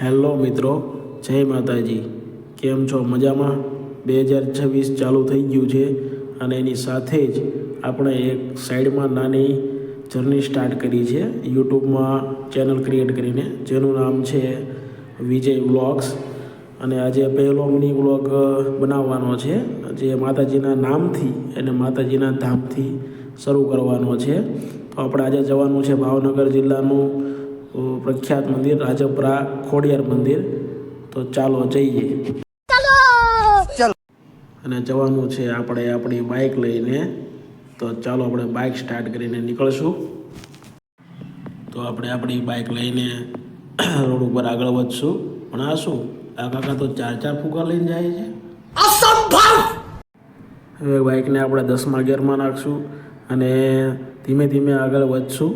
Hello મિત્રો, જય માતાજી. કેમ છો? મજામાં? 2026 ચાલુ થઈ ગયું છે અને એની સાથે જ આપણે એક સાઈડમાં નાની જર્ની સ્ટાર્ટ કરી છે યુટ્યુબમાં ચેનલ ક્રિએટ કરીને, જેનું નામ છે વિજય વ્લોગ્સ. અને આજે પહેલો મિની વ્લોગ બનાવવાનો છે, જે માતાજીના નામથી અને માતાજીના ધામથી શરૂ કરવાનો છે. તો આપણે આજે જવાનું છે ભાવનગર જિલ્લાનું પ્રખ્યાત મંદિર રાજપરા ખોડિયાર મંદિર. તો ચાલો જઈએ. અને જવાનું છે આપણે આપણી બાઇક લઈને. તો ચાલો આપણે બાઇક સ્ટાર્ટ કરીને નીકળશું. તો આપણે આપણી બાઇક લઈને રોડ ઉપર આગળ વધશું. પણ આ શું, આ કાકા તો 4 ફૂકા લઈને જાય છે. હવે બાઇકને આપણે 10મા ગિયરમાં નાખશું અને ધીમે ધીમે આગળ વધશું.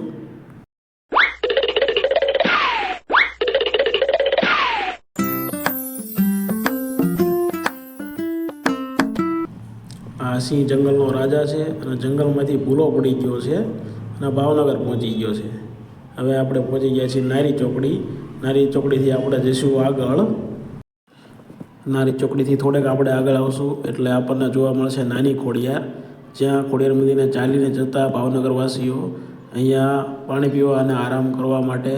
આ સિંહ જંગલનો રાજા છે અને જંગલમાંથી ભૂલો પડી ગયો છે અને ભાવનગર પહોંચી ગયો છે. હવે આપણે પહોંચી ગયા છીએ નારી ચોકડી. નારી ચોકડીથી આપણે જઈશું આગળ. નારી ચોકડીથી થોડેક આપણે આગળ આવશું એટલે આપણને જોવા મળશે નાની ખોડિયાર, જ્યાં ખોડિયાર મંદિરને ચાલીને જતા ભાવનગરવાસીઓ અહીંયા પાણી પીવા અને આરામ કરવા માટે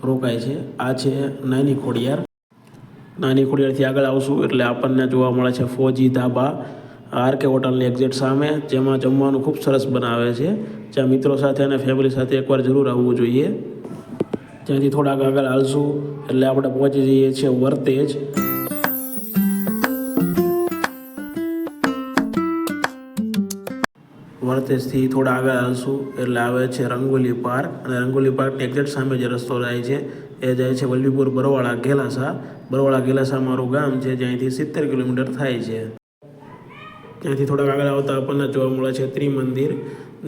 રોકાય છે. આ છે નાની ખોડિયાર. નાની ખોડિયારથી આગળ આવશું એટલે આપણને જોવા મળે છે ફોજી ધાબા, આરકે હોટલની એક્ઝેક્ટ સામે, જેમાં જમવાનું ખૂબ સરસ બનાવે છે, જ્યાં મિત્રો સાથે અને ફેમિલી સાથે એકવાર જરૂર આવવું જોઈએ. ત્યાંથી થોડાક આગળ હાલશું એટલે આપણે પહોંચી જઈએ છીએ વર્તેજ. વર્તેજથી થોડા આગળ હાલશું એટલે આવે છે રંગોલી પાર્ક. અને રંગોલી પાર્કની એક્ઝેક્ટ સામે જે રસ્તો જાય છે એ જાય છે વલ્લભીપુર બરવાળા ઘેલાસા. બરવાળા ઘેલાસા મારું ગામ છે, જ્યાંથી 70 કિલોમીટર થાય છે. ત્યાંથી થોડાક આગળ આવતા આપણને જોવા મળે છે ત્રિમંદિર,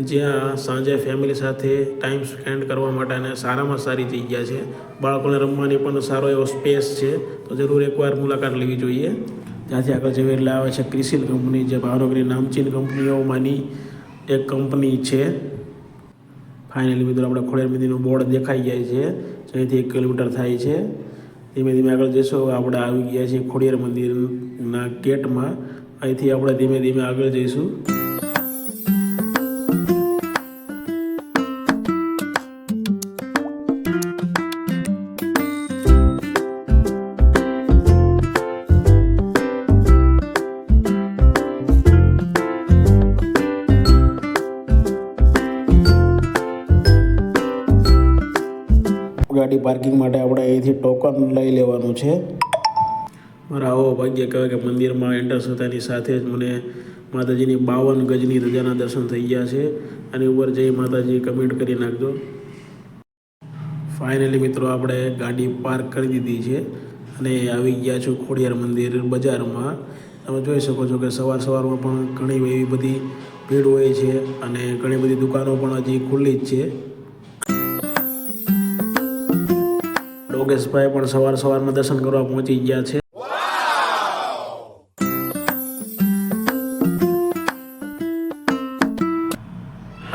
જ્યાં સાંજે ફેમિલી સાથે ટાઈમ સ્પેન્ડ કરવા માટે અને સારામાં સારી જગ્યા છે. બાળકોને રમવાની પણ સારો એવો સ્પેસ છે, તો જરૂર એકવાર મુલાકાત લેવી જોઈએ. ત્યાંથી આગળ જઈએ એટલે આવે છે ક્રિસિલ કંપની, જે ભાવનગરની નામચીન કંપનીઓમાંની એક કંપની છે. ફાઇનલી મિત્રો આપણે ખોડિયાર મંદિરનું બોર્ડ દેખાઈ જાય છે, જ્યાંથી 1 કિલોમીટર થાય છે. ધીમે ધીમે આગળ જઈશું. આપણે આવી ગયા છીએ ખોડિયાર મંદિરના ગેટમાં. અહીંથી આપણે ધીમે ધીમે આગળ જઈશું. ગાડી પાર્કિંગ માટે આપણે અહીંથી ટોકન લઈ લેવાનું છે. મારા આવો ભાગ્ય કહેવાય કે મંદિરમાં એન્ટર થતાની સાથે જ મને માતાજીની 52 ગજની રજાના દર્શન થઈ ગયા છે. અને ઉપર જઈ માતાજી કમેન્ટ કરી નાખજો. ફાઇનલી મિત્રો આપણે ગાડી પાર્ક કરી દીધી છે અને આવી ગયા છું ખોડિયાર મંદિર બજારમાં. તમે જોઈ શકો છો કે સવારમાં પણ ઘણી એવી બધી ભીડ હોય છે અને ઘણી બધી દુકાનો પણ હજી ખુલ્લી જ છે. યોગેશભાઈ પણ સવારમાં દર્શન કરવા પહોંચી ગયા છે.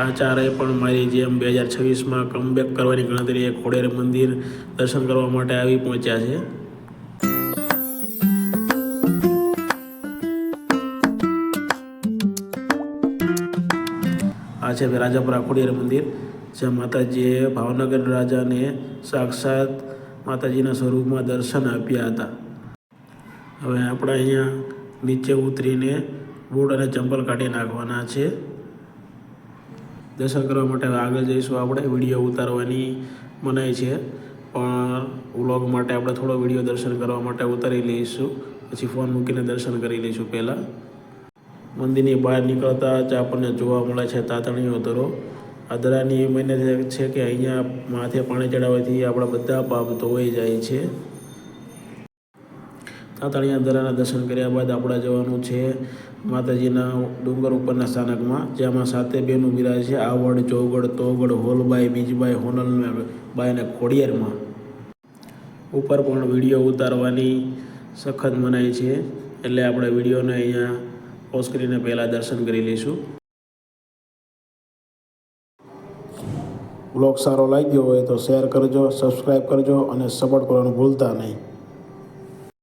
આચાર્ય પણ મારી જેમ 2026માં કમબેક કરવાની ગણતરીએ ખોડિયાર મંદિર દર્શન કરવા માટે આવી પહોંચ્યા છે. આ છે રાજપરા ખોડિયાર મંદિર, જ્યાં માતાજીએ ભાવનગર રાજાને સાક્ષાત માતાજીના સ્વરૂપમાં દર્શન આપ્યા હતા. હવે આપણે અહીંયા નીચે ઉતરીને બૂટ અને ચંપલ કાઢી નાખવાના છે. દર્શન કરવા માટે આગળ જઈશું. આપણે વિડીયો ઉતારવાની મનાઈ છે, પણ વ્લોગ માટે આપણે થોડો વિડીયો દર્શન કરવા માટે ઉતારી લઈશું, પછી ફોન મૂકીને દર્શન કરી લઈશું. પહેલાં મંદિરની બહાર નીકળતા જ આપણને જોવા મળે છે તાતણીઓ દરો. આ દરાની માન્યતા છે કે અહીંયા માથે પાણી ચડાવવાથી આપણા બધા પાપ ધોવાઈ જાય છે. તાતણીયા દરાના દર્શન કર્યા બાદ આપણે જવાનું છે માતાજીના ડુંગર ઉપરના સ્થાનકમાં, જેમાં 7 બહેનો બિરાજ છે: આવડ, ચોગડ, તોગડ, હોલબાઈ, બીજબાઈ, હોનલબાઈ અને ખોડિયારમાં. ઉપર પણ વિડીયો ઉતારવાની સખત મનાઈ છે, એટલે આપણે વિડીયોને અહીંયા પોઝ કરીને પહેલાં દર્શન કરી લઈશું. વ્લોગ સારો લાગ્યો હોય તો શેર કરજો, સબસ્ક્રાઈબ કરજો અને સપોર્ટ કરવાનું ભૂલતા નહીં.